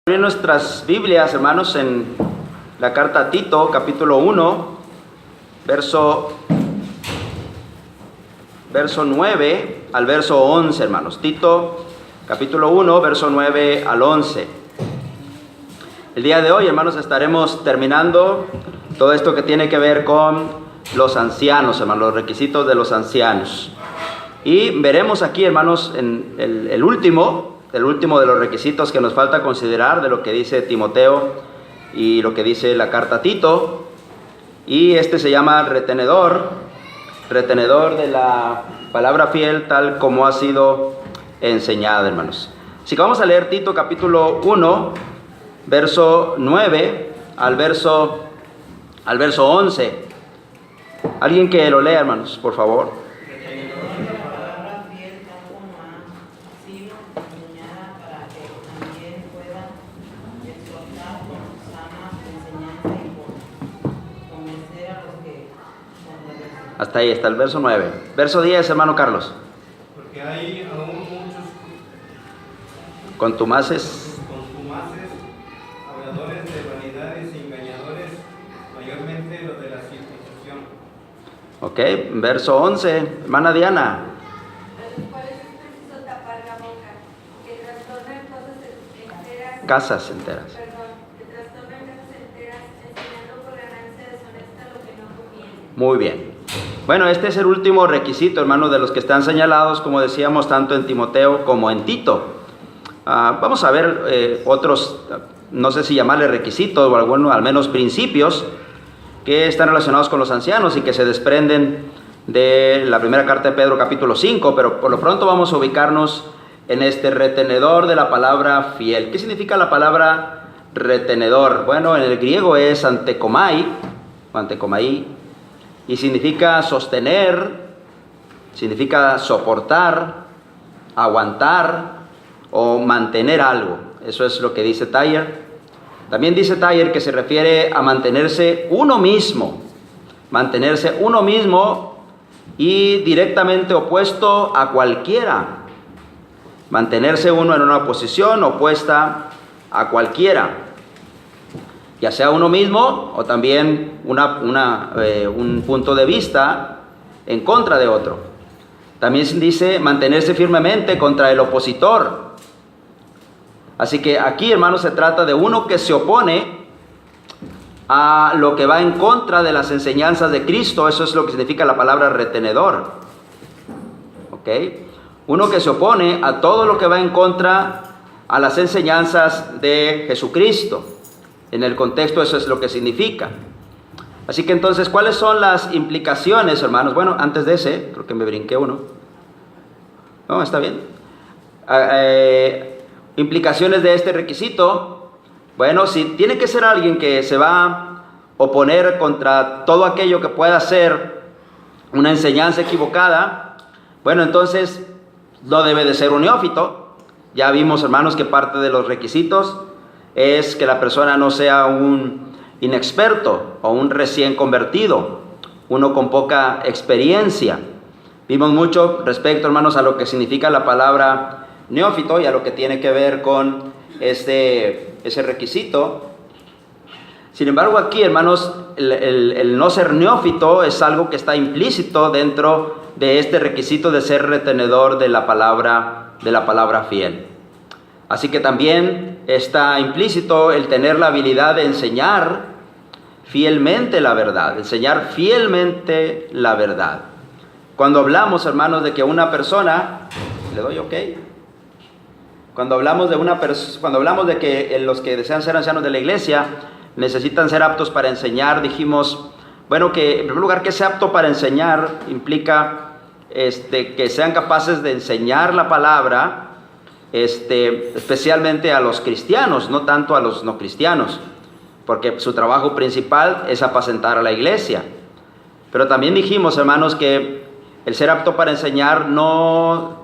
En nuestras Biblias, hermanos, en la carta a Tito, capítulo 1, verso 9 al verso 11, hermanos. Tito, capítulo 1, verso 9 al 11. El día de hoy, hermanos, estaremos terminando todo esto que tiene que ver con los ancianos, hermanos, los requisitos de los ancianos. Y veremos aquí, hermanos, en el último de los requisitos que nos falta considerar de lo que dice Timoteo y lo que dice la carta a Tito. Y este se llama retenedor de la palabra fiel tal como ha sido enseñada, hermanos. Así que vamos a leer Tito capítulo 1, verso 9 al verso 11. Alguien que lo lea, hermanos, por favor. Hasta ahí, está el verso 9. Verso 10, hermano Carlos. Porque hay aún muchos contumaces, habladores de vanidades y engañadores, mayormente los de la circuncisión. Ok, verso 11, hermana Diana. Por eso es preciso tapar la boca, que trastornan cosas enteras. Casas enteras. Perdón, que trastornan casas enteras, enseñando por ganancia deshonesta lo que no conviene. Muy bien. Bueno, este es el último requisito, hermanos, de los que están señalados, como decíamos, tanto en Timoteo como en Tito. Vamos a ver otros, no sé si llamarle requisitos o algunos, al menos principios, que están relacionados con los ancianos y que se desprenden de la primera carta de Pedro, capítulo 5, pero por lo pronto vamos a ubicarnos en este retenedor de la palabra fiel. ¿Qué significa la palabra retenedor? Bueno, en el griego es antekomai, y significa sostener, significa soportar, aguantar o mantener algo. Eso es lo que dice Thayer. También dice Thayer que se refiere a mantenerse uno mismo y directamente opuesto a cualquiera. Mantenerse uno en una posición opuesta a cualquiera, ya sea uno mismo o también un punto de vista en contra de otro. También dice mantenerse firmemente contra el opositor. Así que aquí, hermanos, se trata de uno que se opone a lo que va en contra de las enseñanzas de Cristo. Eso es lo que significa la palabra retenedor. ¿Ok? Uno que se opone a todo lo que va en contra a las enseñanzas de Jesucristo. En el contexto eso es lo que significa. Así que entonces, ¿cuáles son las implicaciones, hermanos? Bueno, antes de ese, creo que me brinqué uno. No, está bien. Implicaciones de este requisito. Bueno, si tiene que ser alguien que se va a oponer contra todo aquello que pueda ser una enseñanza equivocada, bueno, entonces no debe de ser un neófito. Ya vimos, hermanos, que parte de los requisitos es que la persona no sea un inexperto o un recién convertido, uno con poca experiencia. Vimos mucho respecto, hermanos, a lo que significa la palabra neófito y a lo que tiene que ver con ese requisito. Sin embargo, aquí, hermanos, el no ser neófito es algo que está implícito dentro de este requisito de ser retenedor de la palabra fiel. Así que también está implícito el tener la habilidad de enseñar fielmente la verdad, Cuando hablamos, hermanos, de que una persona, ¿le doy ok? Cuando hablamos de que los que desean ser ancianos de la iglesia necesitan ser aptos para enseñar, dijimos, bueno, que en primer lugar que sea apto para enseñar implica que sean capaces de enseñar la palabra, especialmente a los cristianos, no tanto a los no cristianos, porque su trabajo principal es apacentar a la iglesia. Pero también dijimos, hermanos, que el ser apto para enseñar no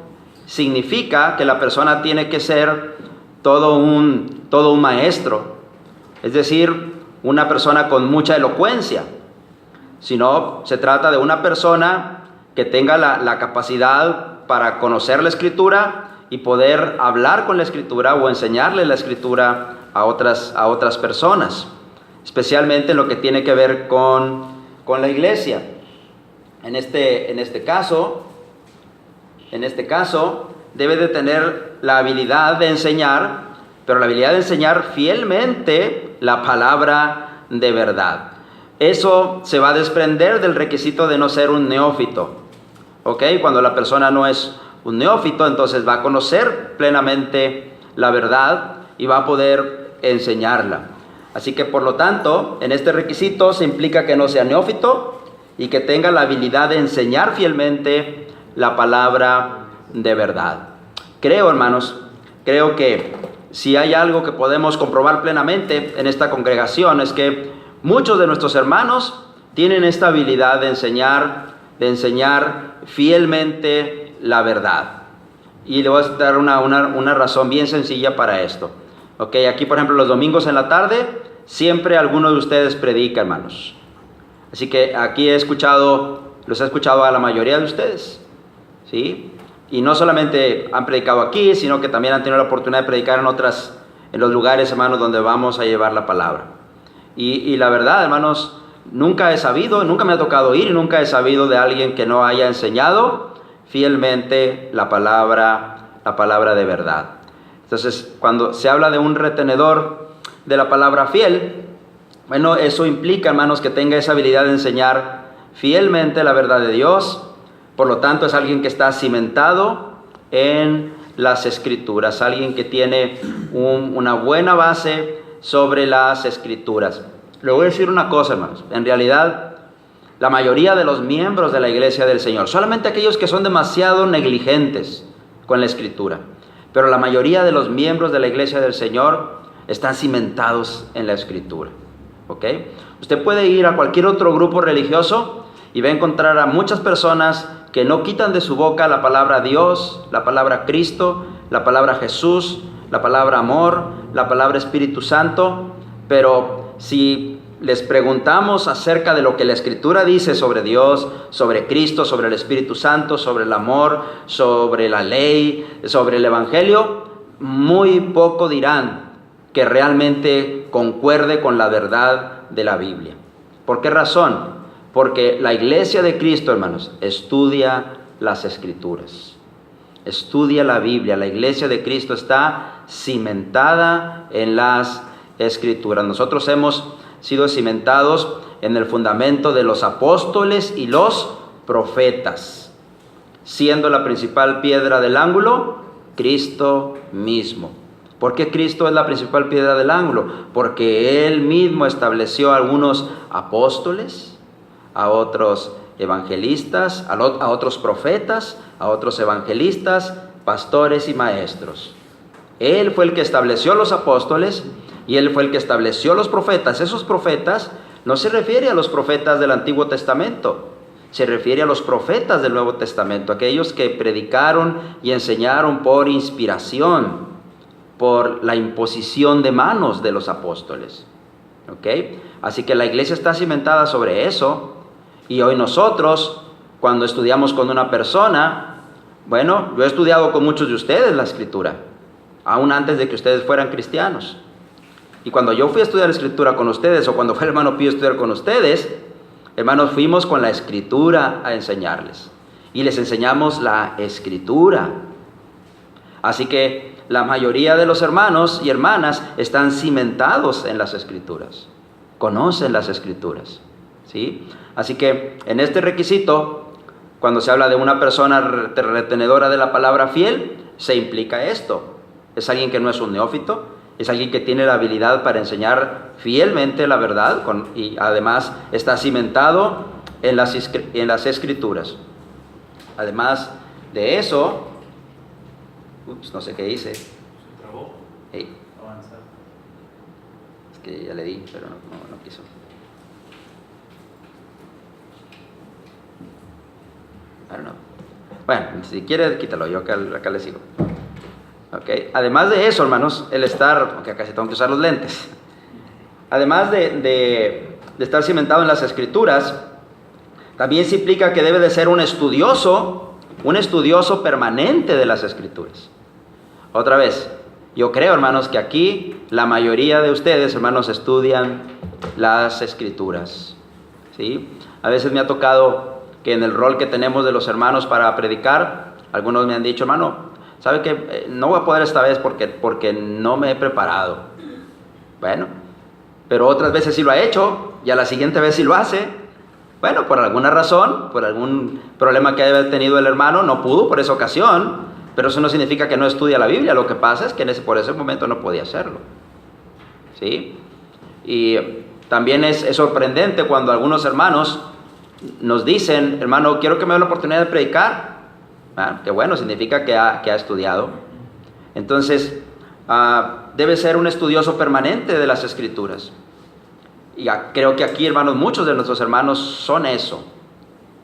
significa que la persona tiene que ser todo un maestro, es decir, una persona con mucha elocuencia, sino se trata de una persona que tenga la capacidad para conocer la Escritura y poder hablar con la Escritura o enseñarle la Escritura a otras personas, especialmente en lo que tiene que ver con la iglesia. En este caso, debe de tener la habilidad de enseñar, pero la habilidad de enseñar fielmente la palabra de verdad. Eso se va a desprender del requisito de no ser un neófito. ¿Ok? Cuando la persona no es un neófito, entonces va a conocer plenamente la verdad y va a poder enseñarla. Así que por lo tanto, en este requisito se implica que no sea neófito y que tenga la habilidad de enseñar fielmente la palabra de verdad. Creo, hermanos, que si hay algo que podemos comprobar plenamente en esta congregación es que muchos de nuestros hermanos tienen esta habilidad de enseñar fielmente la verdad. Y le voy a dar una razón bien sencilla para esto. Ok, aquí por ejemplo los domingos en la tarde, siempre alguno de ustedes predica, hermanos. Así que aquí los he escuchado a la mayoría de ustedes, ¿sí? Y no solamente han predicado aquí, sino que también han tenido la oportunidad de predicar en los lugares, hermanos, donde vamos a llevar la palabra. Y la verdad, hermanos, nunca me ha tocado ir y nunca he sabido de alguien que no haya enseñado fielmente la palabra de verdad. Entonces, cuando se habla de un retenedor de la palabra fiel, bueno, eso implica, hermanos, que tenga esa habilidad de enseñar fielmente la verdad de Dios. Por lo tanto, es alguien que está cimentado en las Escrituras, alguien que tiene una buena base sobre las Escrituras. Le voy a decir una cosa, hermanos. En realidad, la mayoría de los miembros de la iglesia del Señor, solamente aquellos que son demasiado negligentes con la Escritura, pero la mayoría de los miembros de la iglesia del Señor están cimentados en la Escritura. ¿Ok? Usted puede ir a cualquier otro grupo religioso y va a encontrar a muchas personas que no quitan de su boca la palabra Dios, la palabra Cristo, la palabra Jesús, la palabra amor, la palabra Espíritu Santo, pero si les preguntamos acerca de lo que la Escritura dice sobre Dios, sobre Cristo, sobre el Espíritu Santo, sobre el amor, sobre la ley, sobre el Evangelio, muy poco dirán que realmente concuerde con la verdad de la Biblia. ¿Por qué razón? Porque la iglesia de Cristo, hermanos, estudia las Escrituras, estudia la Biblia. La iglesia de Cristo está cimentada en las Escrituras. Nosotros hemos sido cimentados en el fundamento de los apóstoles y los profetas, siendo la principal piedra del ángulo Cristo mismo. ¿Por qué Cristo es la principal piedra del ángulo? Porque Él mismo estableció a algunos apóstoles, a otros evangelistas, a otros profetas, a otros evangelistas, pastores y maestros. Él fue el que estableció los apóstoles y Él fue el que estableció los profetas. Esos profetas no se refiere a los profetas del Antiguo Testamento, se refiere a los profetas del Nuevo Testamento, aquellos que predicaron y enseñaron por inspiración, por la imposición de manos de los apóstoles. ¿Ok? Así que la iglesia está cimentada sobre eso. Y hoy nosotros, cuando estudiamos con una persona, bueno, yo he estudiado con muchos de ustedes la Escritura, aún antes de que ustedes fueran cristianos. Y cuando yo fui a estudiar la Escritura con ustedes, o cuando fue el hermano Pío a estudiar con ustedes, hermanos, fuimos con la Escritura a enseñarles. Y les enseñamos la Escritura. Así que la mayoría de los hermanos y hermanas están cimentados en las Escrituras, conocen las Escrituras, ¿sí? Así que en este requisito, cuando se habla de una persona retenedora de la palabra fiel, se implica esto. Es alguien que no es un neófito, es alguien que tiene la habilidad para enseñar fielmente la verdad y además está cimentado en las Escrituras. Además de eso, no sé qué hice. ¿Se trabó? Hey. Avanzar. Es que ya le di, pero no quiso. I don't know. Bueno, si quiere, quítalo, yo acá le sigo. Okay. Además de eso, hermanos, el estar, aunque casi tengo que usar los lentes, además de estar cimentado en las Escrituras, también se implica que debe de ser un estudioso permanente de las Escrituras. Otra vez, Yo creo, hermanos, que aquí la mayoría de ustedes, hermanos, estudian las Escrituras, ¿sí? A veces me ha tocado que en el rol que tenemos de los hermanos para predicar, algunos me han dicho, hermano, ¿sabe qué? No voy a poder esta vez porque no me he preparado. Bueno, pero otras veces sí lo ha hecho y a la siguiente vez sí lo hace. Bueno, por alguna razón, por algún problema que haya tenido el hermano, no pudo por esa ocasión. Pero eso no significa que no estudia la Biblia. Lo que pasa es que por ese momento no podía hacerlo, ¿sí? Y también es sorprendente cuando algunos hermanos nos dicen, hermano, quiero que me dé la oportunidad de predicar. Que bueno, significa que ha estudiado. Entonces, debe ser un estudioso permanente de las Escrituras. Y creo que aquí, hermanos, muchos de nuestros hermanos son eso.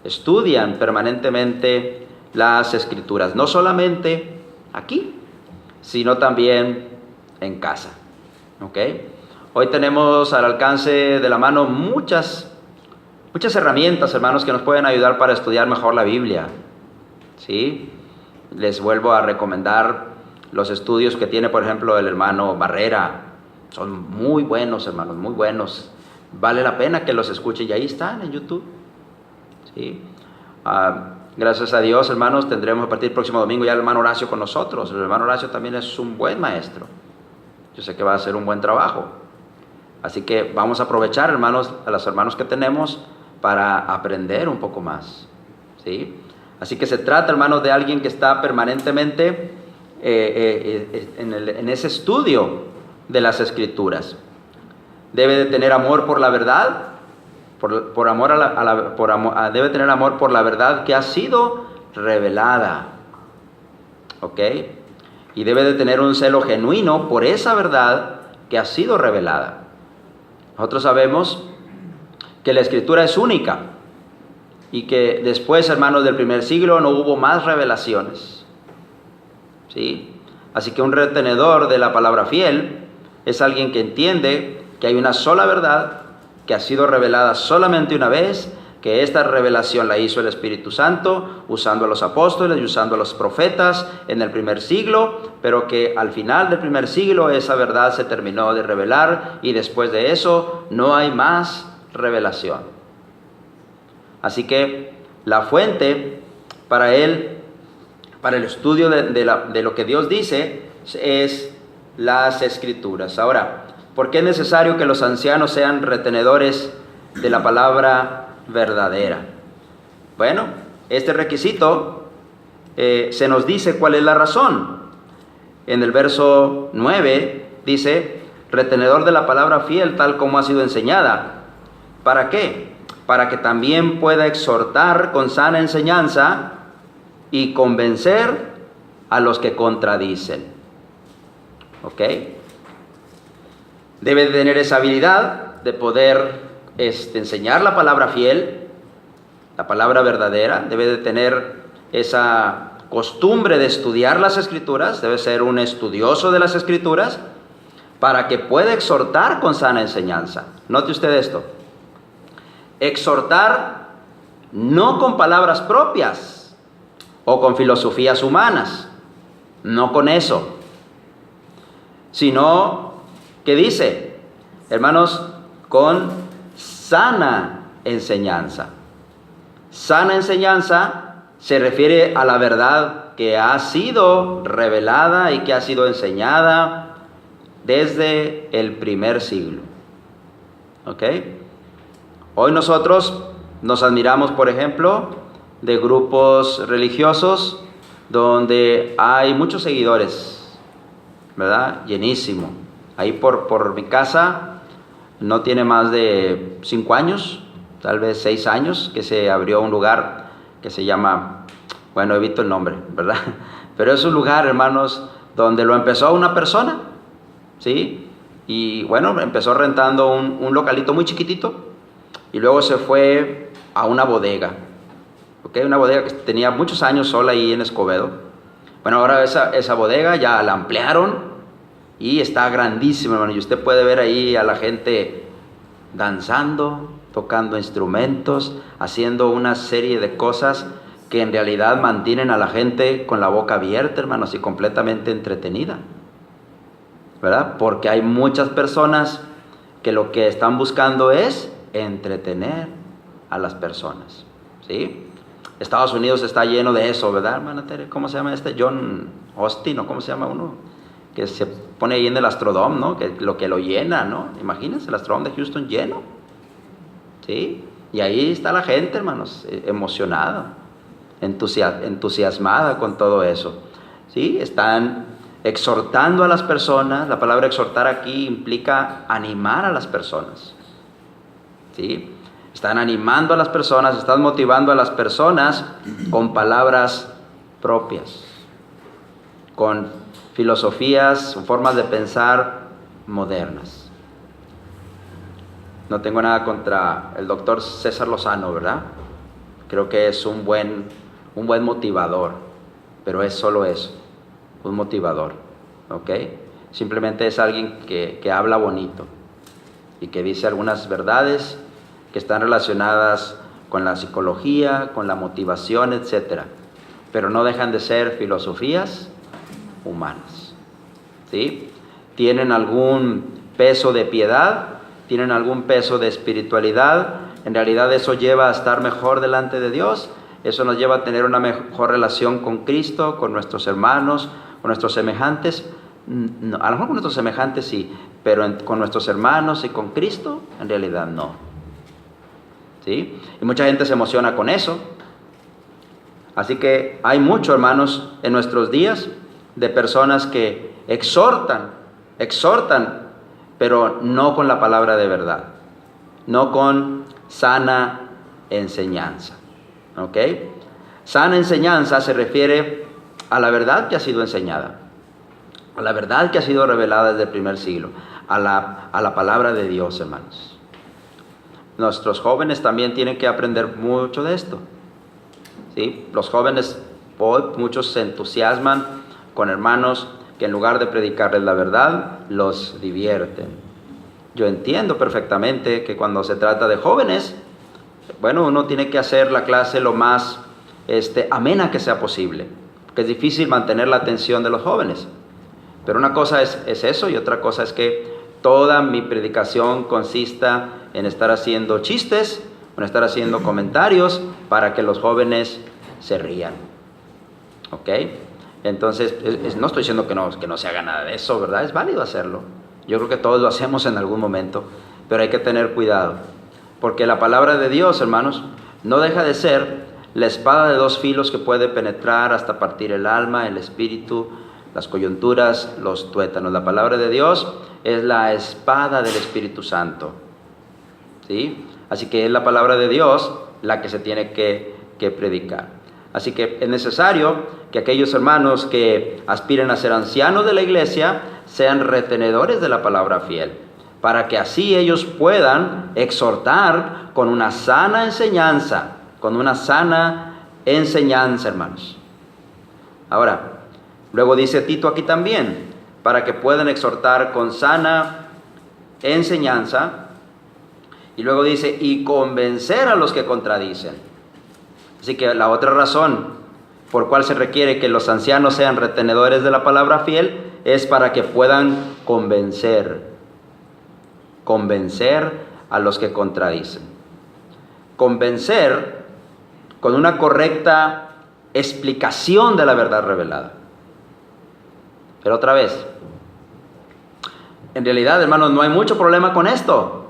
Estudian permanentemente las Escrituras, no solamente aquí, sino también en casa, ¿ok? Hoy tenemos al alcance de la mano muchas herramientas, hermanos, que nos pueden ayudar para estudiar mejor la Biblia, ¿sí? Les vuelvo a recomendar los estudios que tiene, por ejemplo, el hermano Barrera. Son muy buenos, hermanos, muy buenos. Vale la pena que los escuchen y ahí están en YouTube, ¿sí? Gracias a Dios, hermanos, tendremos a partir del próximo domingo ya el hermano Horacio con nosotros. El hermano Horacio también es un buen maestro. Yo sé que va a hacer un buen trabajo. Así que vamos a aprovechar, hermanos, a los hermanos que tenemos para aprender un poco más, ¿sí? Así que se trata, hermanos, de alguien que está permanentemente en ese estudio de las Escrituras. Debe de tener amor por la verdad. Debe tener amor por la verdad que ha sido revelada, ¿ok? Y debe de tener un celo genuino por esa verdad que ha sido revelada. Nosotros sabemos que la Escritura es única y que después, hermanos, del primer siglo no hubo más revelaciones, ¿sí? Así que un retenedor de la palabra fiel es alguien que entiende que hay una sola verdad que ha sido revelada solamente una vez, que esta revelación la hizo el Espíritu Santo, usando a los apóstoles y usando a los profetas en el primer siglo, pero que al final del primer siglo esa verdad se terminó de revelar y después de eso no hay más revelación. Así que la fuente para el estudio de lo que Dios dice es las Escrituras. Ahora, ¿por qué es necesario que los ancianos sean retenedores de la palabra verdadera? Bueno, este requisito se nos dice cuál es la razón. En el verso 9 dice, retenedor de la palabra fiel tal como ha sido enseñada. ¿Para qué? Para que también pueda exhortar con sana enseñanza y convencer a los que contradicen. ¿Ok? Debe de tener esa habilidad de poder enseñar la palabra fiel, la palabra verdadera. Debe de tener esa costumbre de estudiar las Escrituras. Debe ser un estudioso de las Escrituras para que pueda exhortar con sana enseñanza. Note usted esto. Exhortar no con palabras propias o con filosofías humanas. No con eso. Sino... ¿qué dice? Hermanos, con sana enseñanza. Sana enseñanza se refiere a la verdad que ha sido revelada y que ha sido enseñada desde el primer siglo. ¿Ok? Hoy nosotros nos admiramos, por ejemplo, de grupos religiosos donde hay muchos seguidores, ¿verdad? Llenísimo. Ahí por mi casa no tiene más de 5 años, tal vez 6 años, que se abrió un lugar que se llama, bueno, evito el nombre, ¿verdad? Pero es un lugar, hermanos, donde lo empezó una persona, ¿sí? Y bueno, empezó rentando un localito muy chiquitito y luego se fue a una bodega, ¿ok? Una bodega que tenía muchos años sola ahí en Escobedo. Bueno, ahora esa bodega ya la ampliaron y está grandísima, hermano. Y usted puede ver ahí a la gente danzando, tocando instrumentos, haciendo una serie de cosas que en realidad mantienen a la gente con la boca abierta, hermanos, y completamente entretenida. ¿verdad? Porque hay muchas personas que lo que están buscando es entretener a las personas, ¿sí? Estados Unidos está lleno de eso, ¿verdad, hermana Tere? ¿Cómo se llama este? John Austin, ¿o cómo se llama uno? Que se pone ahí en el Astrodome, ¿no? Que lo llena, ¿no? Imagínense el Astrodome de Houston lleno, ¿sí? Y ahí está la gente, hermanos, emocionada, entusiasmada con todo eso, ¿sí? Están exhortando a las personas. La palabra exhortar aquí implica animar a las personas, ¿sí? Están animando a las personas, están motivando a las personas con palabras propias, con filosofías, formas de pensar modernas. No tengo nada contra el doctor César Lozano, ¿verdad? Creo que es un buen motivador, pero es solo eso, un motivador, ¿ok? Simplemente es alguien que habla bonito y que dice algunas verdades que están relacionadas con la psicología, con la motivación, etc. Pero no dejan de ser filosofías humanas, ¿sí? Tienen algún peso de piedad, tienen algún peso de espiritualidad. En realidad eso lleva a estar mejor delante de Dios. Eso nos lleva a tener una mejor relación con Cristo, con nuestros hermanos, con nuestros semejantes. No, a lo mejor con nuestros semejantes sí, pero con nuestros hermanos y con Cristo, en realidad no, ¿sí? Y mucha gente se emociona con eso. Así que hay mucho, hermanos, en nuestros días de personas que exhortan, pero no con la palabra de verdad, no con sana enseñanza, ¿ok? Sana enseñanza se refiere a la verdad que ha sido enseñada, a la verdad que ha sido revelada desde el primer siglo, a la palabra de Dios, hermanos. Nuestros jóvenes también tienen que aprender mucho de esto, ¿sí? Los jóvenes hoy, muchos se entusiasman con hermanos que en lugar de predicarles la verdad, los divierten. Yo entiendo perfectamente que cuando se trata de jóvenes, bueno, uno tiene que hacer la clase lo más amena que sea posible, porque es difícil mantener la atención de los jóvenes. Pero una cosa es eso, y otra cosa es que toda mi predicación consista en estar haciendo chistes, en estar haciendo comentarios para que los jóvenes se rían, ¿ok? Entonces, no estoy diciendo que no se haga nada de eso, ¿verdad? Es válido hacerlo. Yo creo que todos lo hacemos en algún momento, pero hay que tener cuidado, porque la palabra de Dios, hermanos, no deja de ser la espada de dos filos que puede penetrar hasta partir el alma, el espíritu, las coyunturas, los tuétanos. La palabra de Dios es la espada del Espíritu Santo, ¿sí? Así que es la palabra de Dios la que se tiene que predicar. Así que es necesario que aquellos hermanos que aspiren a ser ancianos de la iglesia sean retenedores de la palabra fiel, para que así ellos puedan exhortar con una sana enseñanza, hermanos. Ahora, luego dice Tito aquí también, para que puedan exhortar con sana enseñanza, y luego dice, y convencer a los que contradicen. Así que la otra razón por cual se requiere que los ancianos sean retenedores de la palabra fiel es para que puedan convencer a los que contradicen. Convencer con una correcta explicación de la verdad revelada. Pero otra vez, en realidad, hermanos, no hay mucho problema con esto,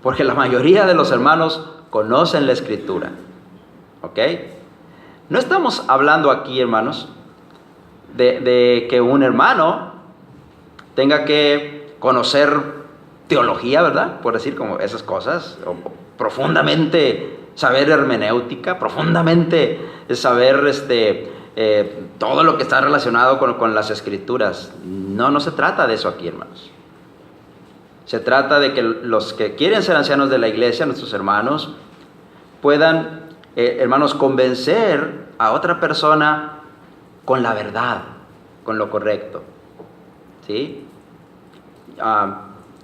porque la mayoría de los hermanos conocen la Escritura, ¿ok? No estamos hablando aquí, hermanos, de que un hermano tenga que conocer teología, ¿verdad? Por decir como esas cosas, o profundamente saber hermenéutica, profundamente saber todo lo que está relacionado con las Escrituras. No se trata de eso aquí, hermanos. Se trata de que los que quieren ser ancianos de la iglesia, nuestros hermanos, puedan, hermanos, convencer a otra persona con la verdad, con lo correcto, ¿sí?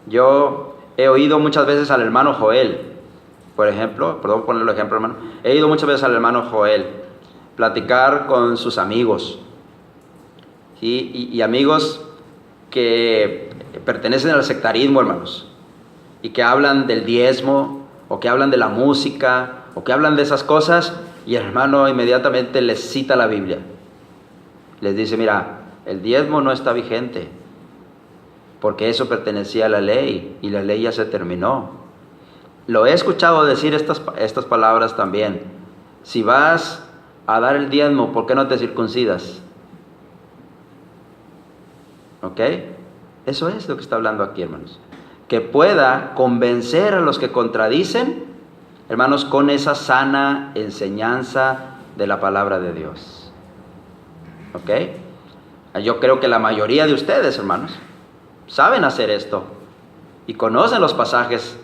Yo he oído muchas veces al hermano Joel, por ejemplo, perdón por ponerlo ejemplo, hermano, he oído muchas veces al hermano Joel platicar con sus amigos, ¿sí? Y amigos que pertenecen al sectarismo, hermanos, y que hablan del diezmo, o que hablan de la música, o que hablan de esas cosas, y el hermano inmediatamente les cita la Biblia. Les dice, mira, el diezmo no está vigente, porque eso pertenecía a la ley, y la ley ya se terminó. Lo he escuchado decir estas palabras también. Si vas a dar el diezmo, ¿por qué no te circuncidas? ¿Ok? Eso es lo que está hablando aquí, hermanos. Que pueda convencer a los que contradicen, hermanos, con esa sana enseñanza de la palabra de Dios. ¿Ok? Yo creo que la mayoría de ustedes, hermanos, saben hacer esto y conocen los pasajes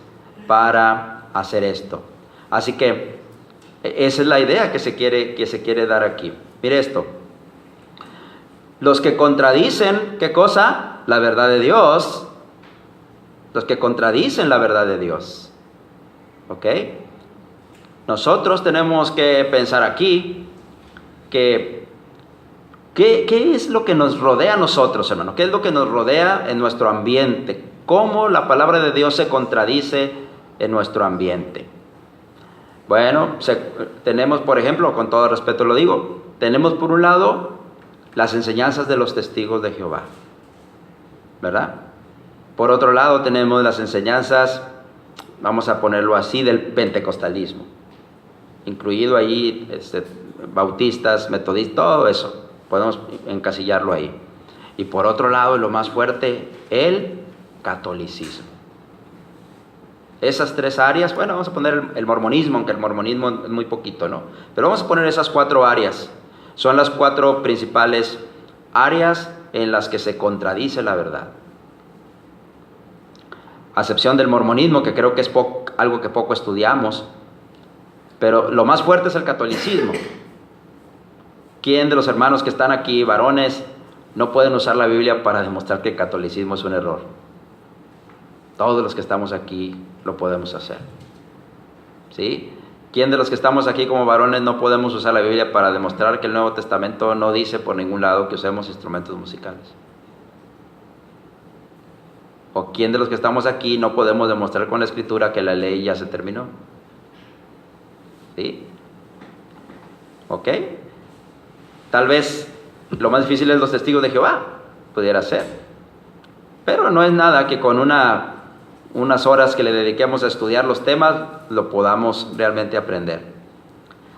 para hacer esto. Así que esa es la idea que se quiere dar aquí. Mire esto. Los que contradicen, ¿qué cosa? La verdad de Dios. Los que contradicen la verdad de Dios. ¿Ok? Nosotros tenemos que pensar aquí que ¿qué es lo que nos rodea a nosotros, hermano? ¿Qué es lo que nos rodea en nuestro ambiente? ¿Cómo la palabra de Dios se contradice en nuestro ambiente? Bueno, tenemos, por ejemplo, con todo respeto lo digo, tenemos por un lado las enseñanzas de los testigos de Jehová, ¿verdad? Por otro lado tenemos las enseñanzas, vamos a ponerlo así, del pentecostalismo, incluido ahí bautistas, metodistas, todo eso, podemos encasillarlo ahí. Y por otro lado, lo más fuerte, el catolicismo. Esas tres áreas, bueno, vamos a poner el mormonismo, aunque el mormonismo es muy poquito, ¿no? Pero vamos a poner esas 4 áreas. Son las 4 principales áreas en las que se contradice la verdad. A excepción del mormonismo, que creo que es algo que poco estudiamos, pero lo más fuerte es el catolicismo. ¿Quién de los hermanos que están aquí, varones, no pueden usar la Biblia para demostrar que el catolicismo es un error? Todos los que estamos aquí lo podemos hacer. ¿Sí? ¿Quién de los que estamos aquí como varones no podemos usar la Biblia para demostrar que el Nuevo Testamento no dice por ningún lado que usemos instrumentos musicales? ¿O quién de los que estamos aquí no podemos demostrar con la Escritura que la ley ya se terminó? ¿Sí? ¿Ok? Tal vez lo más difícil es los testigos de Jehová, pudiera ser. Pero no es nada que con unas horas que le dediquemos a estudiar los temas, lo podamos realmente aprender.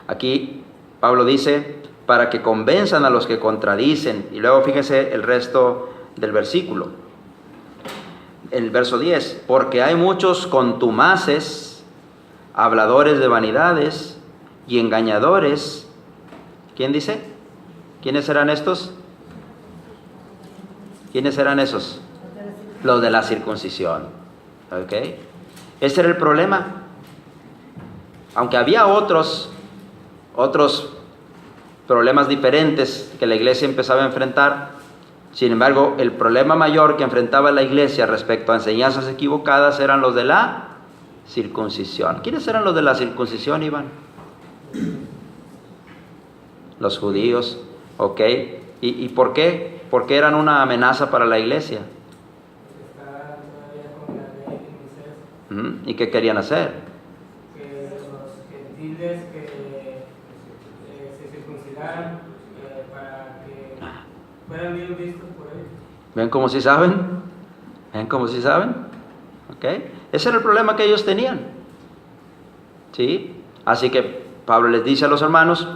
Aquí Pablo dice, para que convenzan a los que contradicen. Y luego fíjense el resto del versículo. El verso 10, porque hay muchos contumaces, habladores de vanidades y engañadores. ¿Quién dice? ¿Quiénes serán estos? ¿Quiénes serán esos? Los de la circuncisión. ¿Ok? Ese era el problema. Aunque había otros problemas diferentes que la iglesia empezaba a enfrentar, sin embargo, el problema mayor que enfrentaba la iglesia respecto a enseñanzas equivocadas eran los de la circuncisión. ¿Quiénes eran los de la circuncisión, Iván? Los judíos. ¿Ok? ¿Y por qué? Porque eran una amenaza para la iglesia. ¿Y qué querían hacer? Que los gentiles que se circuncidaran para que fueran bien vistos por ellos. ¿Ven cómo sí saben? ¿Ven cómo sí saben? ¿Ok? Ese era el problema que ellos tenían. ¿Sí? Así que Pablo les dice a los hermanos,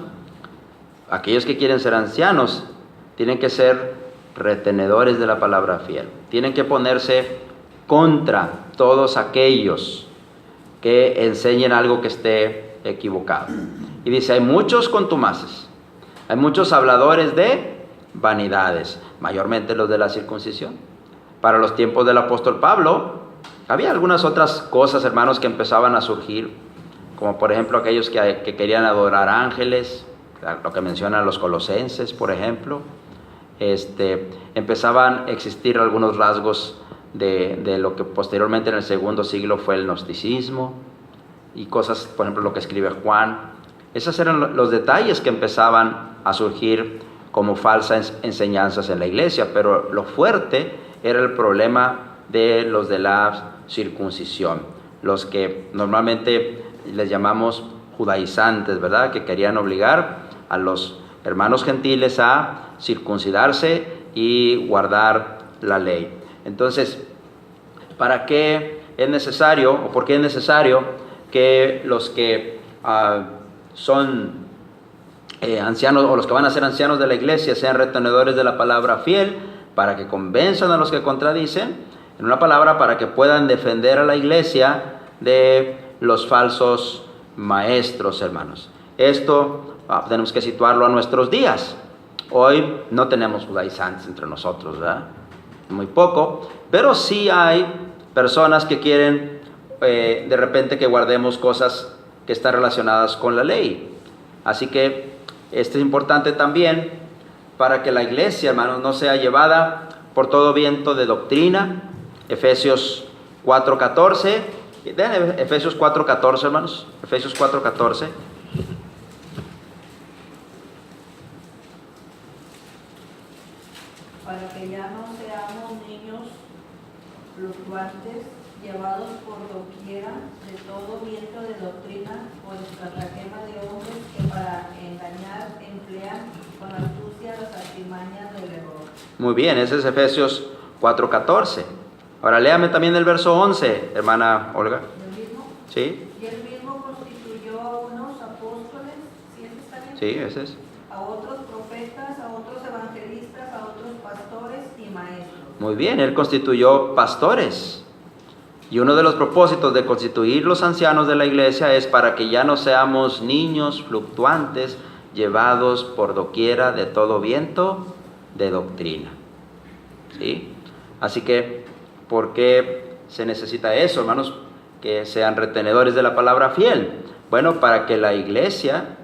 aquellos que quieren ser ancianos, tienen que ser retenedores de la palabra fiel. Tienen que ponerse contra todos aquellos que enseñen algo que esté equivocado. Y dice, hay muchos contumaces, hay muchos habladores de vanidades, mayormente los de la circuncisión. Para los tiempos del apóstol Pablo, había algunas otras cosas, hermanos, que empezaban a surgir, como por ejemplo aquellos que querían adorar ángeles, lo que mencionan los colosenses, por ejemplo. Empezaban a existir algunos rasgos de lo que posteriormente en el segundo siglo fue el gnosticismo y cosas, por ejemplo, lo que escribe Juan. Esos eran los detalles que empezaban a surgir como falsas enseñanzas en la iglesia, pero lo fuerte era el problema de los de la circuncisión, los que normalmente les llamamos judaizantes, ¿verdad? Que querían obligar a los hermanos gentiles a circuncidarse y guardar la ley. Entonces, ¿para qué es necesario o por qué es necesario que los que son ancianos o los que van a ser ancianos de la iglesia sean retenedores de la palabra fiel, para que convenzan a los que contradicen? En una palabra, para que puedan defender a la iglesia de los falsos maestros, hermanos. Esto tenemos que situarlo a nuestros días. Hoy no tenemos judaizantes entre nosotros, ¿verdad? Muy poco, pero sí hay personas que quieren de repente que guardemos cosas que están relacionadas con la ley. Así que esto es importante también para que la iglesia, hermanos, no sea llevada por todo viento de doctrina. Efesios 4:14. Efesios 4:14, hermanos. Efesios 4:14. Para que ya no seamos niños fluctuantes, llevados por doquiera de todo viento de doctrina, por estratagema de hombres que para engañar emplean con astucia las artimañas del error. Muy bien, ese es Efesios 4:14. Ahora léame también el verso 11, hermana Olga. ¿El mismo? ¿Sí? Y él mismo constituyó a unos apóstoles, ¿sí está bien? Sí, ese es. A otros profetas, a otros evangelistas, a otros pastores y maestros. Muy bien, él constituyó pastores. Y uno de los propósitos de constituir los ancianos de la iglesia es para que ya no seamos niños fluctuantes, llevados por doquiera de todo viento de doctrina. ¿Sí? Así que, ¿por qué se necesita eso, hermanos? Que sean retenedores de la palabra fiel. Bueno, para que la iglesia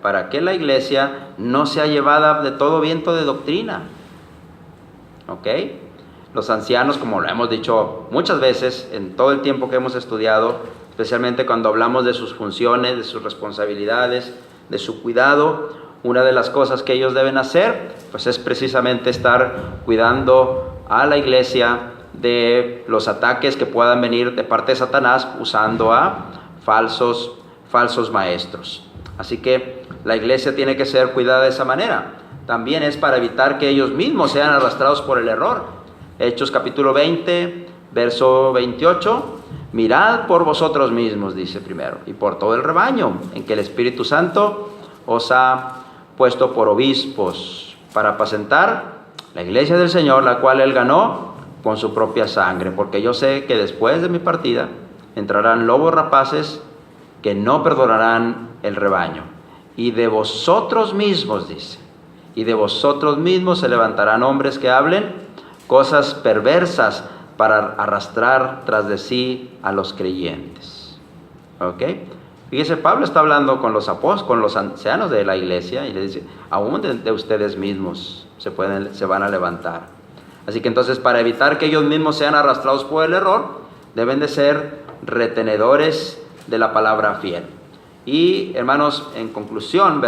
no sea llevada de todo viento de doctrina. ¿Ok? Los ancianos, como lo hemos dicho muchas veces en todo el tiempo que hemos estudiado, especialmente cuando hablamos de sus funciones, de sus responsabilidades, de su cuidado, una de las cosas que ellos deben hacer, pues es precisamente estar cuidando a la iglesia de los ataques que puedan venir de parte de Satanás usando a falsos maestros. Así que la iglesia tiene que ser cuidada de esa manera. También es para evitar que ellos mismos sean arrastrados por el error. Hechos capítulo 20, verso 28. Mirad por vosotros mismos, dice primero, y por todo el rebaño, en que el Espíritu Santo os ha puesto por obispos para apacentar la iglesia del Señor, la cual Él ganó con su propia sangre. Porque yo sé que después de mi partida entrarán lobos rapaces que no perdonarán el rebaño. Y de vosotros mismos, dice, y de vosotros mismos se levantarán hombres que hablen cosas perversas para arrastrar tras de sí a los creyentes. ¿Ok? Fíjese, Pablo está hablando con los apóstoles, con los ancianos de la iglesia, y le dice, aún de ustedes mismos se van a levantar. Así que entonces, para evitar que ellos mismos sean arrastrados por el error, deben de ser retenedores de la palabra fiel. Y, hermanos, en conclusión,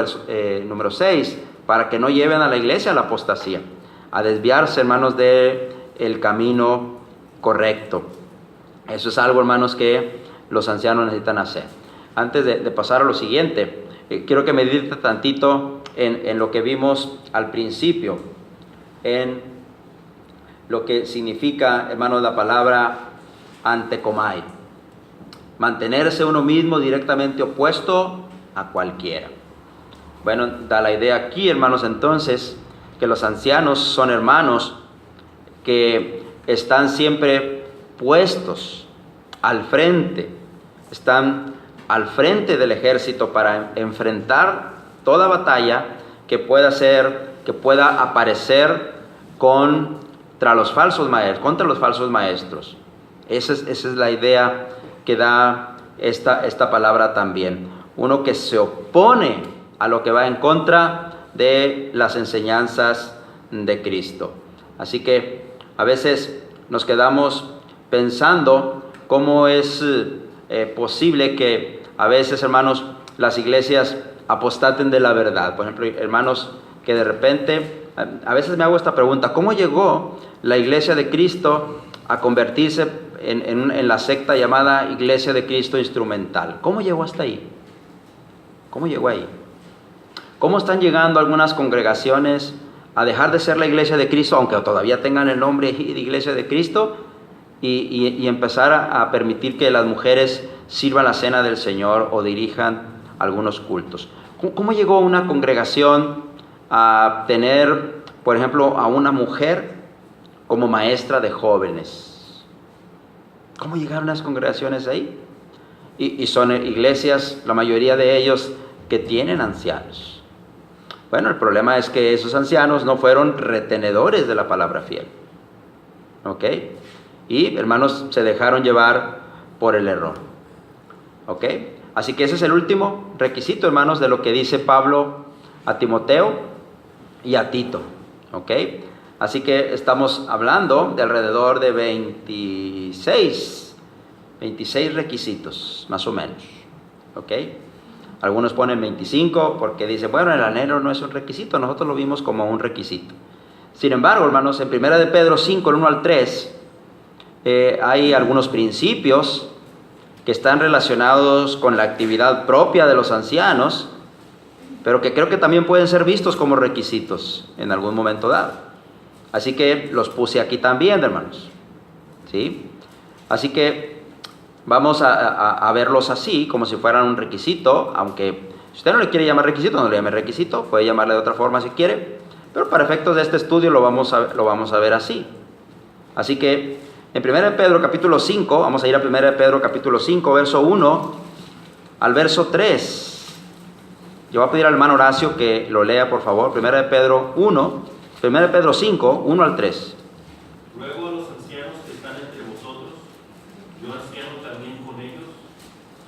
número 6, para que no lleven a la iglesia a la apostasía, a desviarse, hermanos, del camino correcto. Eso es algo, hermanos, que los ancianos necesitan hacer. Antes de pasar a lo siguiente, quiero que medite tantito en lo que vimos al principio, en lo que significa, hermanos, la palabra antekomai. Mantenerse uno mismo directamente opuesto a cualquiera. Bueno, da la idea aquí, hermanos, entonces, que los ancianos son hermanos que están siempre puestos al frente, están al frente del ejército para enfrentar toda batalla que pueda aparecer contra los falsos maestros. Esa es la idea que da esta palabra también. Uno que se opone a lo que va en contra de las enseñanzas de Cristo. Así que a veces nos quedamos pensando cómo es posible que a veces, hermanos, las iglesias apostaten de la verdad. Por ejemplo, hermanos que de repente A veces me hago esta pregunta: ¿cómo llegó la Iglesia de Cristo a convertirse en la secta llamada Iglesia de Cristo Instrumental? ¿Cómo llegó hasta ahí? ¿Cómo llegó ahí? ¿Cómo están llegando algunas congregaciones a dejar de ser la Iglesia de Cristo, aunque todavía tengan el nombre de Iglesia de Cristo, y empezar a permitir que las mujeres sirvan la cena del Señor o dirijan algunos cultos? ¿Cómo llegó una congregación a tener, por ejemplo, a una mujer como maestra de jóvenes? ¿Cómo llegaron las congregaciones ahí? Y son iglesias, la mayoría de ellos, que tienen ancianos. Bueno, el problema es que esos ancianos no fueron retenedores de la palabra fiel. ¿Ok? Y, hermanos, se dejaron llevar por el error. ¿Ok? Así que ese es el último requisito, hermanos, de lo que dice Pablo a Timoteo y a Tito. ¿Ok? Así que estamos hablando de alrededor de 26 requisitos, más o menos. ¿Ok? Algunos ponen 25 porque dicen, bueno, el anhelo no es un requisito, nosotros lo vimos como un requisito. Sin embargo, hermanos, en 1 de Pedro 5, el 1 al 3, hay algunos principios que están relacionados con la actividad propia de los ancianos, pero que creo que también pueden ser vistos como requisitos en algún momento dado. Así que los puse aquí también, hermanos. ¿Sí? Así que vamos a verlos así, como si fueran un requisito, aunque si usted no le quiere llamar requisito, no le llame requisito, puede llamarle de otra forma si quiere, pero para efectos de este estudio lo vamos a ver así. Así que en 1 Pedro capítulo 5, vamos a ir a 1 Pedro capítulo 5, verso 1 al verso 3. Yo voy a pedir al hermano Horacio que lo lea, por favor. 1 Pedro 5, 1 al 3. Luego a los ancianos que están entre vosotros, yo anciano también con ellos,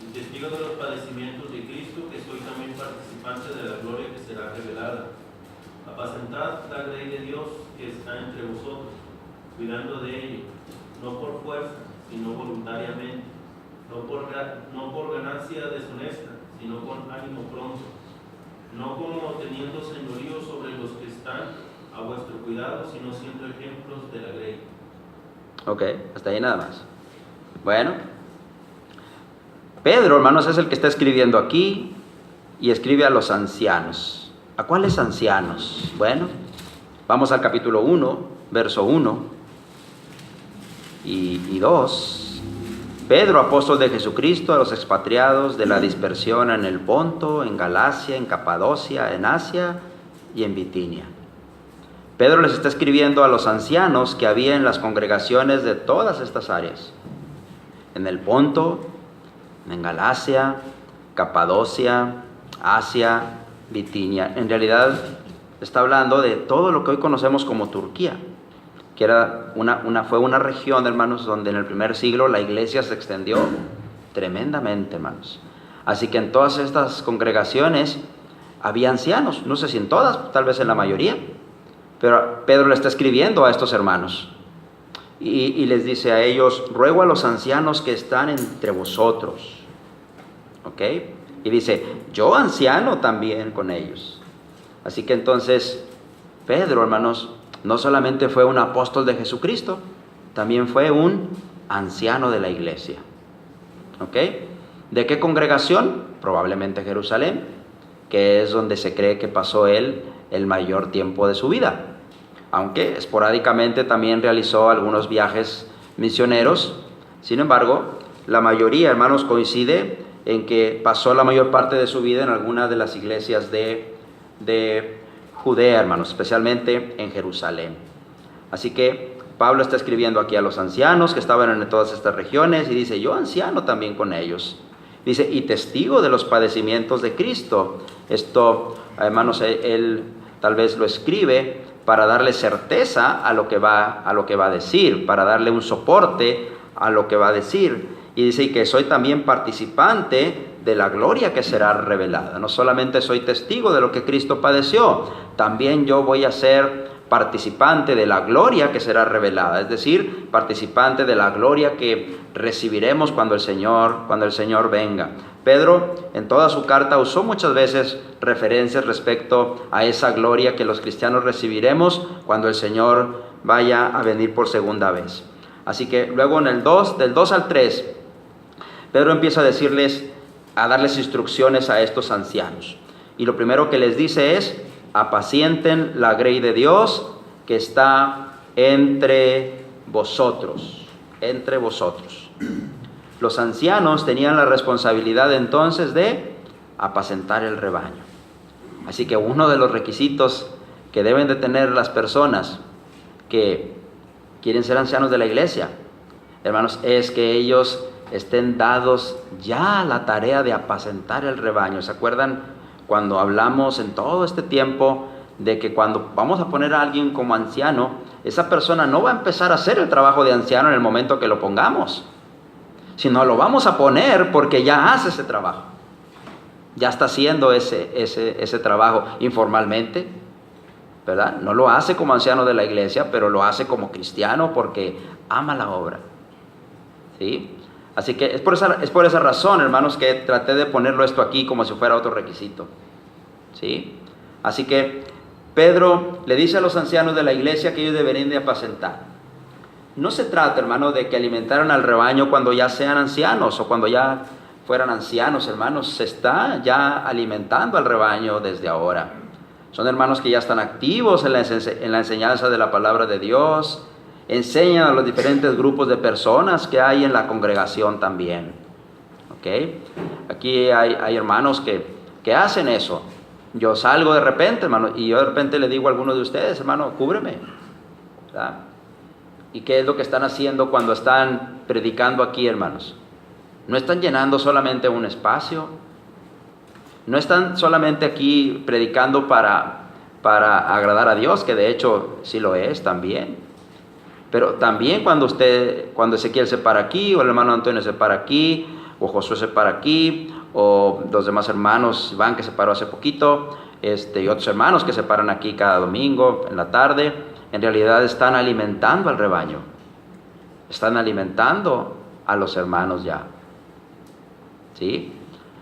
y testigo de los padecimientos de Cristo, que soy también participante de la gloria que será revelada. Apacentad la grey de Dios que está entre vosotros, cuidando de ella, no por fuerza, sino voluntariamente, no por ganancia deshonesta, sino con ánimo pronto, no como teniendo señorío sobre los que están a vuestro cuidado, sino siendo ejemplos de la grey. Ok, hasta ahí nada más. Bueno, Pedro, hermanos, es el que está escribiendo aquí y escribe a los ancianos. ¿A cuáles ancianos? Bueno, vamos al capítulo 1, verso 1 y 2. Pedro, apóstol de Jesucristo, a los expatriados de la dispersión en el Ponto, en Galacia, en Capadocia, en Asia y en Bitinia. Pedro les está escribiendo a los ancianos que había en las congregaciones de todas estas áreas. En el Ponto, en Galacia, Capadocia, Asia, Bitinia. En realidad está hablando de todo lo que hoy conocemos como Turquía, que era fue una región, hermanos, donde en el primer siglo la iglesia se extendió tremendamente, hermanos. Así que en todas estas congregaciones había ancianos, no sé si en todas, tal vez en la mayoría, pero Pedro le está escribiendo a estos hermanos y les dice a ellos, ruego a los ancianos que están entre vosotros, ¿ok? Y dice, yo anciano también con ellos. Así que entonces Pedro, hermanos, no solamente fue un apóstol de Jesucristo, también fue un anciano de la iglesia. ¿Ok? ¿De qué congregación? Probablemente Jerusalén, que es donde se cree que pasó él el mayor tiempo de su vida. Aunque esporádicamente también realizó algunos viajes misioneros. Sin embargo, la mayoría, hermanos, coincide en que pasó la mayor parte de su vida en alguna de las iglesias de Judea, hermanos, especialmente en Jerusalén. Así que Pablo está escribiendo aquí a los ancianos que estaban en todas estas regiones y dice, yo anciano también con ellos. Dice, y testigo de los padecimientos de Cristo. Esto, hermanos, él tal vez lo escribe para darle certeza a lo que va a decir, para darle un soporte a lo que va a decir. Y dice, y que soy también participante de la gloria que será revelada. No solamente soy testigo de lo que Cristo padeció, también yo voy a ser participante de la gloria que será revelada, es decir, participante de la gloria que recibiremos cuando el Señor venga. Pedro en toda su carta usó muchas veces referencias respecto a esa gloria que los cristianos recibiremos cuando el Señor vaya a venir por segunda vez. Así que luego en el 2, del 2 al 3, Pedro empieza a darles instrucciones a estos ancianos. Y lo primero que les dice es: apacienten la grey de Dios que está entre vosotros. Entre vosotros. Los ancianos tenían la responsabilidad entonces de apacentar el rebaño. Así que uno de los requisitos que deben de tener las personas que quieren ser ancianos de la iglesia, hermanos, es que ellos estén dados ya a la tarea de apacentar el rebaño. ¿Se acuerdan cuando hablamos en todo este tiempo de que cuando vamos a poner a alguien como anciano, esa persona no va a empezar a hacer el trabajo de anciano en el momento que lo pongamos, sino lo vamos a poner porque ya hace ese trabajo, ya está haciendo ese trabajo informalmente, ¿verdad? No lo hace como anciano de la iglesia, pero lo hace como cristiano porque ama la obra, ¿sí? Así que es por esa razón, hermanos, que traté de ponerlo esto aquí como si fuera otro requisito, ¿sí? Así que Pedro le dice a los ancianos de la iglesia que ellos deberían de apacentar. No se trata, hermano, de que alimentaran al rebaño cuando ya sean ancianos o cuando ya fueran ancianos, hermanos. Se está ya alimentando al rebaño desde ahora. Son hermanos que ya están activos en la enseñanza de la palabra de Dios. Enseñan a los diferentes grupos de personas que hay en la congregación también. ¿Ok? Aquí hay hermanos que hacen eso. Yo salgo de repente, hermano, y yo de repente le digo a algunos de ustedes: hermano, cúbreme, ¿verdad? ¿Y qué es lo que están haciendo cuando están predicando aquí, hermanos? No están llenando solamente un espacio. No están solamente aquí predicando para agradar a Dios, que de hecho sí lo es también. Pero también cuando Ezequiel se para aquí, o el hermano Antonio se para aquí, o Josué se para aquí, o los demás hermanos, Iván que se paró hace poquito, y otros hermanos que se paran aquí cada domingo en la tarde, en realidad están alimentando al rebaño. Están alimentando a los hermanos ya. ¿Sí?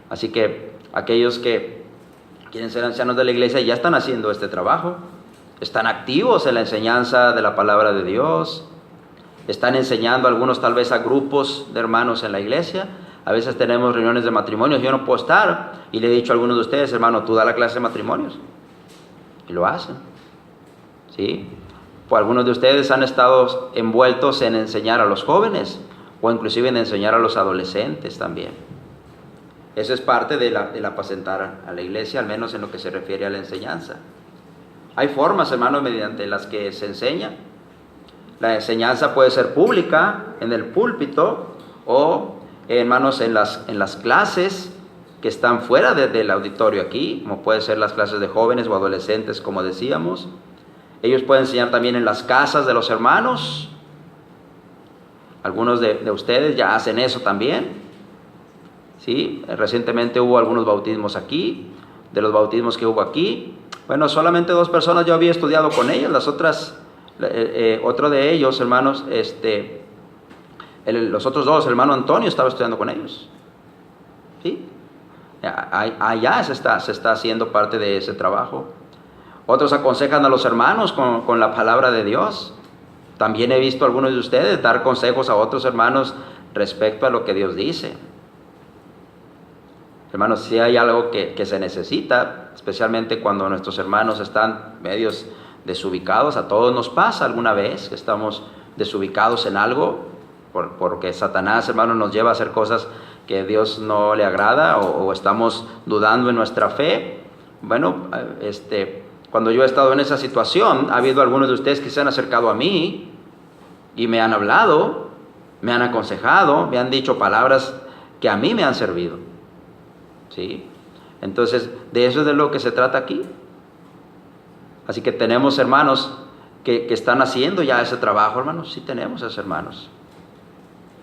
Así que aquellos que quieren ser ancianos de la iglesia ya están haciendo este trabajo. Están activos en la enseñanza de la palabra de Dios. Están enseñando algunos tal vez a grupos de hermanos en la iglesia. A veces tenemos reuniones de matrimonios. Yo no puedo estar. Y le he dicho a algunos de ustedes: hermano, tú da la clase de matrimonios. Y lo hacen. ¿Sí? Pues algunos de ustedes han estado envueltos en enseñar a los jóvenes, o inclusive en enseñar a los adolescentes también. Eso es parte del apacentar a la iglesia, al menos en lo que se refiere a la enseñanza. Hay formas, hermanos, mediante las que se enseña. La enseñanza puede ser pública, en el púlpito, o, hermanos, en las clases que están fuera del auditorio aquí, como pueden ser las clases de jóvenes o adolescentes, como decíamos. Ellos pueden enseñar también en las casas de los hermanos. Algunos de ustedes ya hacen eso también. ¿Sí? Recientemente hubo algunos bautismos aquí. De los bautismos que hubo aquí, bueno, solamente 2 personas yo había estudiado con ellas. Las otras, otro de ellos, hermanos, los otros 2, el hermano Antonio estaba estudiando con ellos. ¿Sí? Allá se está haciendo parte de ese trabajo. Otros aconsejan a los hermanos con la palabra de Dios. También he visto a algunos de ustedes dar consejos a otros hermanos respecto a lo que Dios dice. Hermanos, si hay algo que se necesita, especialmente cuando nuestros hermanos están medios desubicados, a todos nos pasa alguna vez que estamos desubicados en algo, porque Satanás, hermanos, nos lleva a hacer cosas que a Dios no le agrada, o estamos dudando en nuestra fe. Bueno, cuando yo he estado en esa situación, ha habido algunos de ustedes que se han acercado a mí y me han hablado, me han aconsejado, me han dicho palabras que a mí me han servido. ¿Sí? Entonces, de eso es de lo que se trata aquí. Así que tenemos hermanos que están haciendo ya ese trabajo, hermanos. Sí tenemos esos hermanos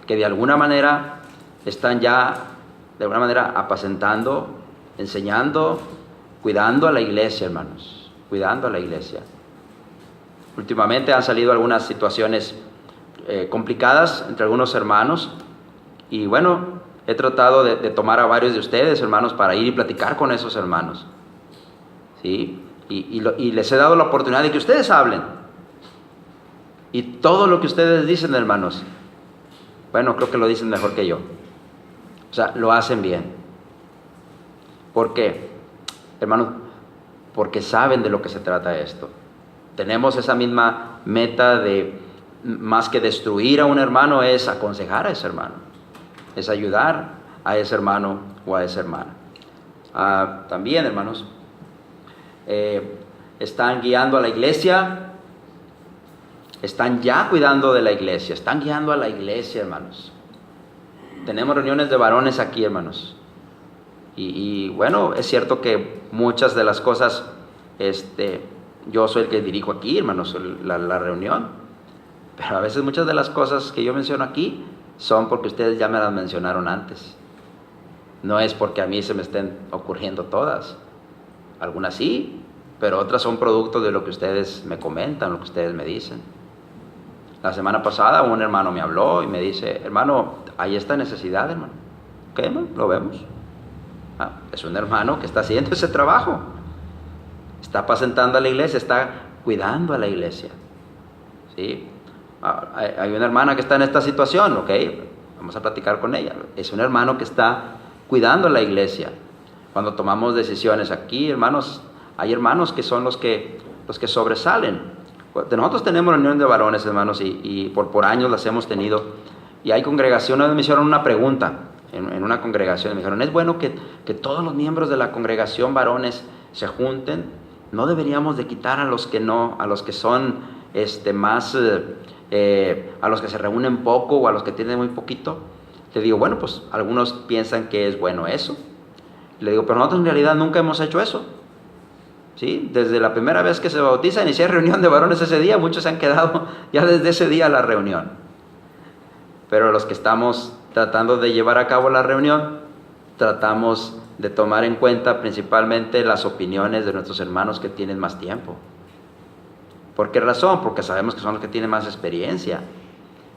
que de alguna manera están ya, de alguna manera, apacentando, enseñando, cuidando a la iglesia, hermanos. Cuidando a la iglesia. Últimamente han salido algunas situaciones complicadas entre algunos hermanos y bueno, he tratado de tomar a varios de ustedes, hermanos, para ir y platicar con esos hermanos, ¿sí? Y les he dado la oportunidad de que ustedes hablen. Y todo lo que ustedes dicen, hermanos, bueno, creo que lo dicen mejor que yo. O sea, lo hacen bien. ¿Por qué? Hermanos, porque saben de lo que se trata esto. Tenemos esa misma meta de, más que destruir a un hermano, es aconsejar a ese hermano. Es ayudar a ese hermano o a esa hermana. También, hermanos, están guiando a la iglesia. Están ya cuidando de la iglesia. Están guiando a la iglesia, hermanos. Tenemos reuniones de varones aquí, hermanos. Y bueno, es cierto que muchas de las cosas, yo soy el que dirijo aquí, hermanos, la reunión. Pero a veces muchas de las cosas que yo menciono aquí son porque ustedes ya me las mencionaron antes. No es porque a mí se me estén ocurriendo todas. Algunas sí, pero otras son producto de lo que ustedes me comentan, lo que ustedes me dicen. La semana pasada un hermano me habló y me dice, hermano, hay esta necesidad, hermano. Ok, hermano, lo vemos. Es un hermano que está haciendo ese trabajo. Está apacentando a la iglesia, está cuidando a la iglesia. ¿Sí? Hay una hermana que está en esta situación, ok, vamos a platicar con ella. Es un hermano que está cuidando a la iglesia. Cuando tomamos decisiones aquí, hermanos, hay hermanos que son los que sobresalen. Nosotros tenemos reunión de varones, hermanos, y por años las hemos tenido. Y hay congregaciones, me hicieron una pregunta en una congregación. Me dijeron, ¿es bueno que todos los miembros de la congregación varones se junten? ¿No deberíamos de quitar a los que no, a los que son más, a los que se reúnen poco o a los que tienen muy poquito? Le digo, bueno, pues algunos piensan que es bueno eso. Le digo, pero nosotros en realidad nunca hemos hecho eso. ¿Sí? Desde la primera vez que se bautiza, inicié reunión de varones ese día, muchos se han quedado ya desde ese día a la reunión. Pero los que estamos tratando de llevar a cabo la reunión, tratamos de tomar en cuenta principalmente las opiniones de nuestros hermanos que tienen más tiempo. ¿Por qué razón? Porque sabemos que son los que tienen más experiencia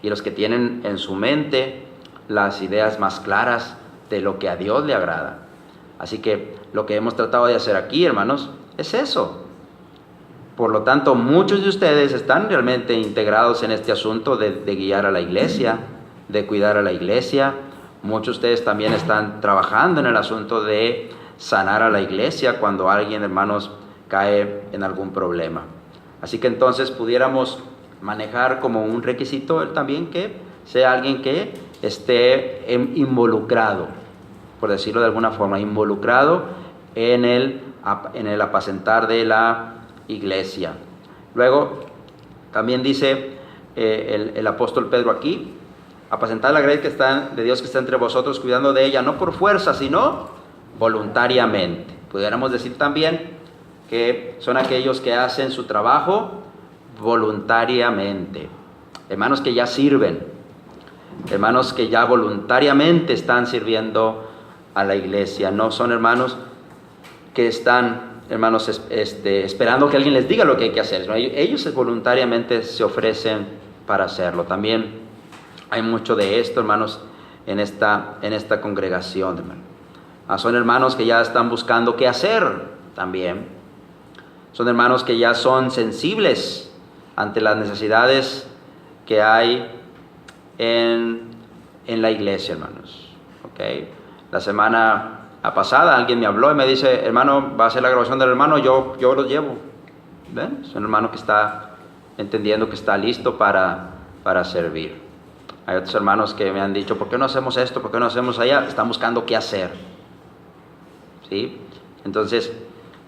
y los que tienen en su mente las ideas más claras de lo que a Dios le agrada. Así que lo que hemos tratado de hacer aquí, hermanos, es eso. Por lo tanto, muchos de ustedes están realmente integrados en este asunto de guiar a la iglesia, de cuidar a la iglesia. Muchos de ustedes también están trabajando en el asunto de sanar a la iglesia cuando alguien, hermanos, cae en algún problema. Así que entonces pudiéramos manejar como un requisito también que sea alguien que esté involucrado, por decirlo de alguna forma, involucrado en el apacentar de la iglesia. Luego, también dice el apóstol Pedro aquí, apacentar la grey que está de Dios que está entre vosotros, cuidando de ella, no por fuerza, sino voluntariamente. Pudiéramos decir también que son aquellos que hacen su trabajo voluntariamente. Hermanos que ya sirven, hermanos que ya voluntariamente están sirviendo a la iglesia. No son hermanos que están, hermanos, esperando que alguien les diga lo que hay que hacer. Ellos voluntariamente se ofrecen para hacerlo. También hay mucho de esto, hermanos, en esta congregación, hermano. Son hermanos que ya están buscando qué hacer también. Son hermanos que ya son sensibles ante las necesidades que hay en la iglesia, hermanos. ¿Okay? La semana pasada alguien me habló y me dice, hermano, va a ser la grabación del hermano, yo lo llevo. ¿Ven? Es un hermano que está entendiendo que está listo para servir. Hay otros hermanos que me han dicho, ¿por qué no hacemos esto? ¿Por qué no hacemos allá? Están buscando qué hacer. ¿Sí? Entonces,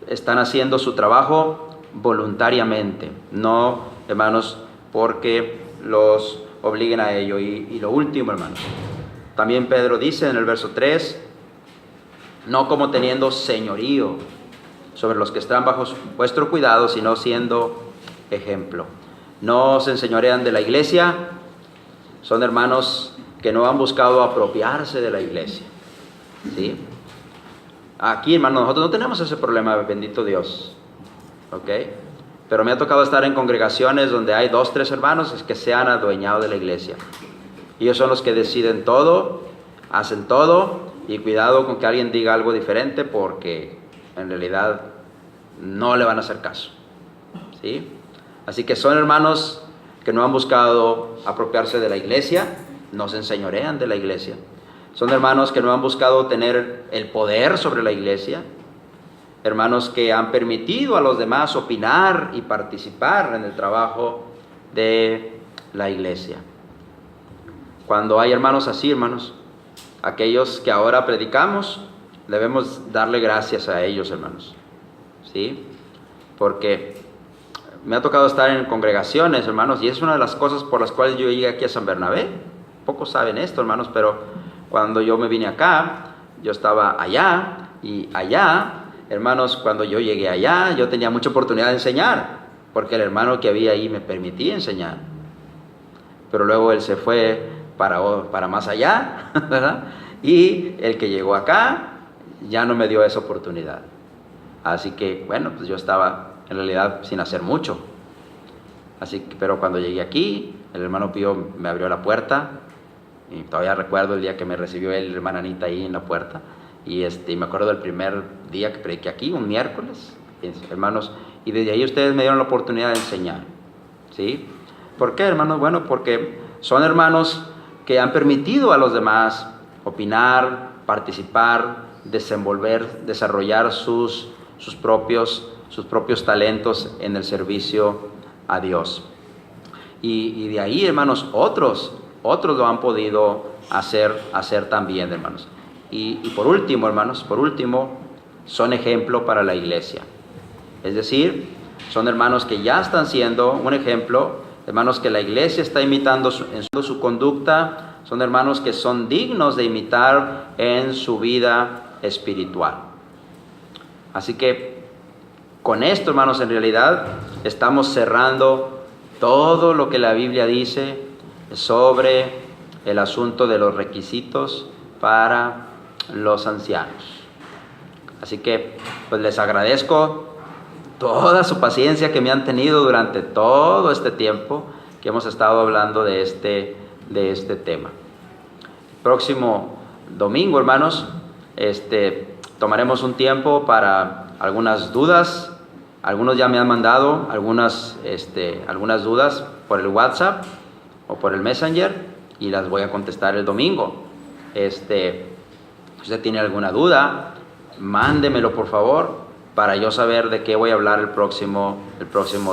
están haciendo su trabajo voluntariamente, no, hermanos, porque los obliguen a ello. Y lo último, hermanos, también Pedro dice en el verso 3, no como teniendo señorío sobre los que están bajo vuestro cuidado, sino siendo ejemplo. No se enseñorean de la iglesia, son hermanos que no han buscado apropiarse de la iglesia. ¿Sí? Aquí, hermanos, nosotros no tenemos ese problema, bendito Dios. ¿Ok? pero me ha tocado estar en congregaciones donde hay 2, 3 hermanos que se han adueñado de la iglesia. Ellos son los que deciden todo, hacen todo, y cuidado con que alguien diga algo diferente porque en realidad no le van a hacer caso, ¿sí? Así que son hermanos que no han buscado apropiarse de la iglesia, no se enseñorean de la iglesia. Son hermanos que no han buscado tener el poder sobre la iglesia. Hermanos que han permitido a los demás opinar y participar en el trabajo de la iglesia. Cuando hay hermanos así, hermanos, aquellos que ahora predicamos, debemos darle gracias a ellos, hermanos, ¿sí? Porque me ha tocado estar en congregaciones, hermanos, y es una de las cosas por las cuales yo llegué aquí a San Bernabé. Pocos saben esto, hermanos, pero cuando yo me vine acá, yo estaba allá, y allá, hermanos, cuando yo llegué allá, yo tenía mucha oportunidad de enseñar, porque el hermano que había ahí me permitía enseñar. Pero luego él se fue para más allá, ¿verdad? Y el que llegó acá ya no me dio esa oportunidad. Así que, bueno, pues yo estaba en realidad sin hacer mucho. Así que, pero cuando llegué aquí, el hermano Pío me abrió la puerta, y todavía recuerdo el día que me recibió el hermano Anita ahí en la puerta, y me acuerdo del primer día que prediqué aquí, un miércoles, hermanos, y desde ahí ustedes me dieron la oportunidad de enseñar, ¿sí? ¿Por qué, hermanos? Bueno, porque son hermanos que han permitido a los demás opinar, participar, desarrollar sus propios talentos en el servicio a Dios. Y de ahí, hermanos, otros lo han podido hacer también, hermanos. Y por último, hermanos, son ejemplo para la iglesia. Es decir, son hermanos que ya están siendo un ejemplo, hermanos que la iglesia está imitando en su conducta, son hermanos que son dignos de imitar en su vida espiritual. Así que con esto, hermanos, en realidad estamos cerrando todo lo que la Biblia dice sobre el asunto de los requisitos para los ancianos. Así que pues les agradezco toda su paciencia que me han tenido durante todo este tiempo que hemos estado hablando de este tema. Próximo domingo, hermanos, tomaremos un tiempo para algunas dudas. Algunos ya me han mandado algunas dudas por el WhatsApp o por el Messenger y las voy a contestar el domingo. Si usted tiene alguna duda, mándemelo por favor para yo saber de qué voy a hablar el próximo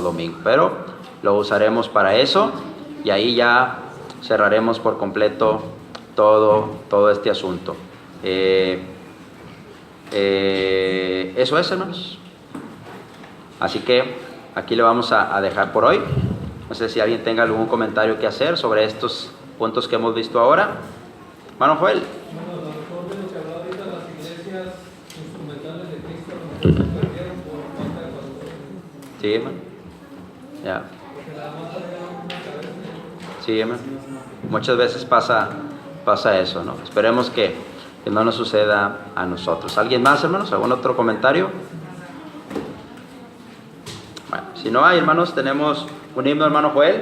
domingo. Pero lo usaremos para eso y ahí ya cerraremos por completo todo este asunto. Eso es, hermanos. Así que aquí le vamos a dejar por hoy. No sé si alguien tenga algún comentario que hacer sobre estos puntos que hemos visto ahora. Hermano Joel. Bueno, a lo mejor de lo que hablaba ahorita, las iglesias instrumentales de Cristo se perdieron por falta de valor. Sí, hermano. Ya. Porque nada más había una cabeza. Sí, hermano. Muchas veces pasa eso, ¿no? Esperemos que no nos suceda a nosotros. ¿Alguien más, hermanos? ¿Algún otro comentario? Bueno, si no hay, hermanos, tenemos un himno, hermano Joel.